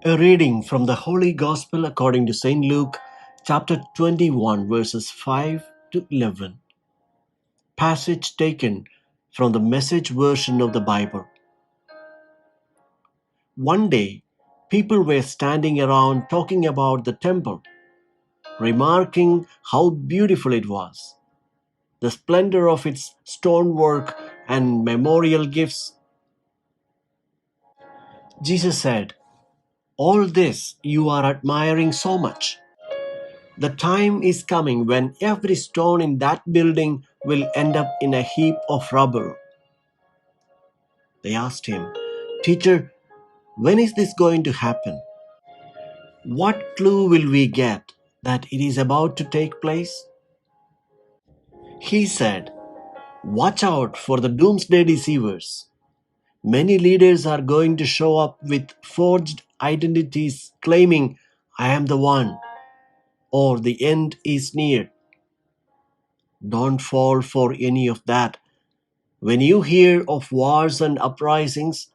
A reading from the Holy Gospel according to St. Luke, chapter 21, verses 5 to 11. Passage taken from the Message version of the Bible. One day, people were standing around talking about the temple, remarking how beautiful it was, the splendor of its stonework and memorial gifts. Jesus said, "All this you are admiring so much. The time is coming when every stone in that building will end up in a heap of rubble." They asked him, "Teacher, when is this going to happen? What clue will we get that it is about to take place?" He said, "Watch out for the doomsday deceivers. Many leaders are going to show up with forged identities claiming, 'I am the one,' or 'the end is near.' Don't fall for any of that. When you hear of wars and uprisings,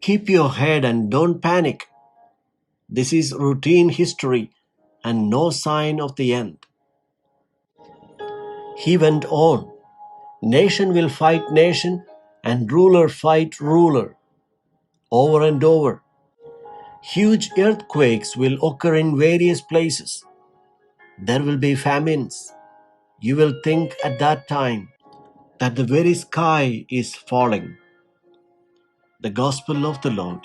keep your head and don't panic. This is routine history and no sign of the end." He went on, "Nation will fight nation and ruler fight ruler over and over. Huge earthquakes will occur in various places. There will be famines. You will think at that time that the very sky is falling." The Gospel of the Lord.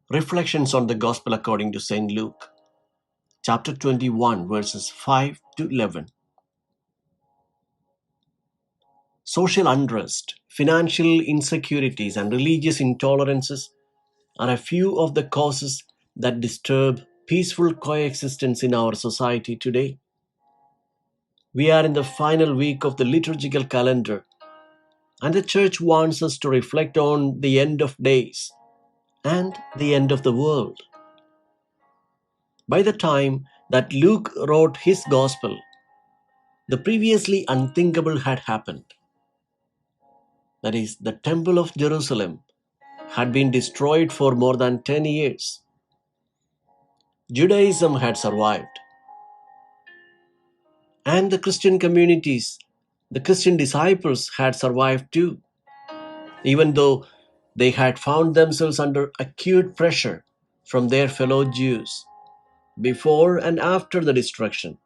Reflections on the Gospel according to St. Luke, chapter 21, verses 5 to 11. Social unrest, financial insecurities, and religious intolerances are a few of the causes that disturb peaceful coexistence in our society today. We are in the final week of the liturgical calendar, and the Church wants us to reflect on the end of days and the end of the world. By the time that Luke wrote his Gospel, the previously unthinkable had happened. That is, the Temple of Jerusalem had been destroyed for more than 10 years. Judaism had survived. And the Christian communities, the Christian disciples had survived too, even though they had found themselves under acute pressure from their fellow Jews before and after the destruction.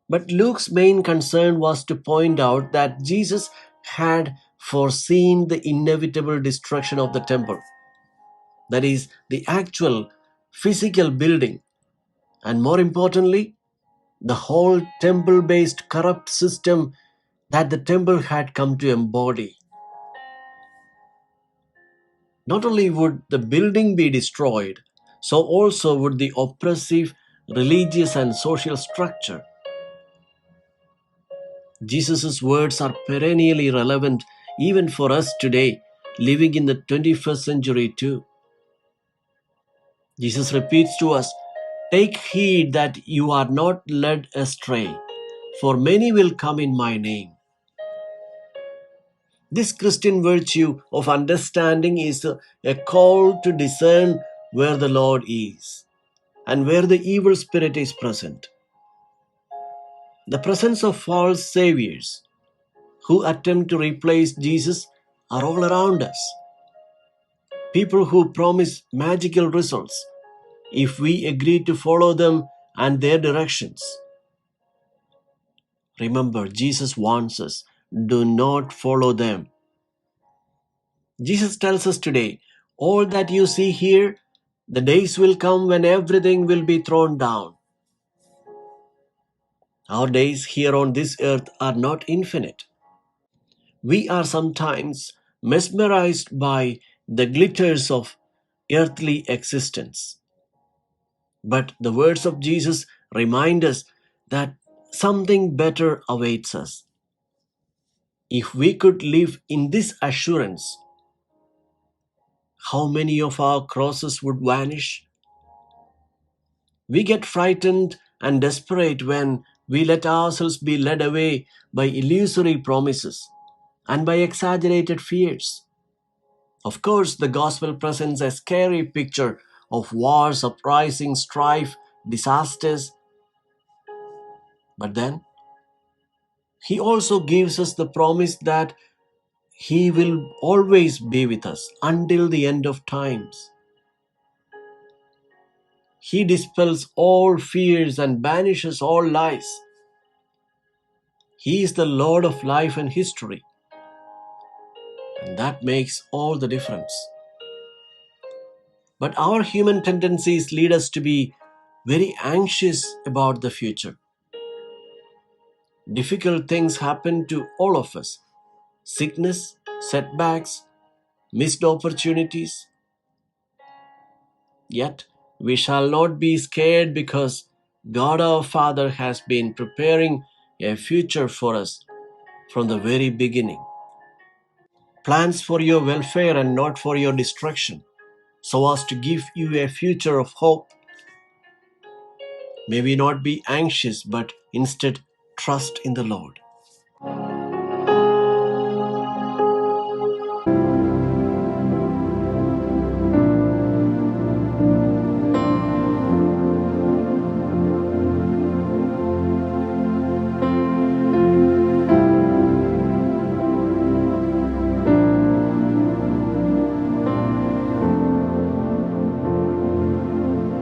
But Luke's main concern was to point out that Jesus had foreseen the inevitable destruction of the temple, that is, the actual physical building, and more importantly, the whole temple based corrupt system that the temple had come to embody. Not only would the building be destroyed, so also would the oppressive religious and social structure. Jesus' words are perennially relevant even for us today, living in the 21st century too. Jesus repeats to us, "Take heed that you are not led astray, for many will come in my name." This Christian virtue of understanding is a call to discern where the Lord is and where the evil spirit is present. The presence of false saviors who attempt to replace Jesus are all around us. People who promise magical results if we agree to follow them and their directions. Remember, Jesus warns us, do not follow them. Jesus tells us today, all that you see here, the days will come when everything will be thrown down. Our days here on this earth are not infinite. We are sometimes mesmerized by the glitters of earthly existence. But the words of Jesus remind us that something better awaits us. If we could live in this assurance, how many of our crosses would vanish? We get frightened and desperate when we let ourselves be led away by illusory promises and by exaggerated fears. Of course, the gospel presents a scary picture of wars, uprising, strife, disasters, but then he also gives us the promise that he will always be with us until the end of times. He dispels all fears and banishes all lies. He is the Lord of life and history, and that makes all the difference. But our human tendencies lead us to be very anxious about the future. Difficult things happen to all of us: sickness, setbacks, missed opportunities. Yet we shall not be scared because God our Father has been preparing a future for us from the very beginning. Plans for your welfare and not for your destruction, so as to give you a future of hope. May we not be anxious, but instead trust in the Lord.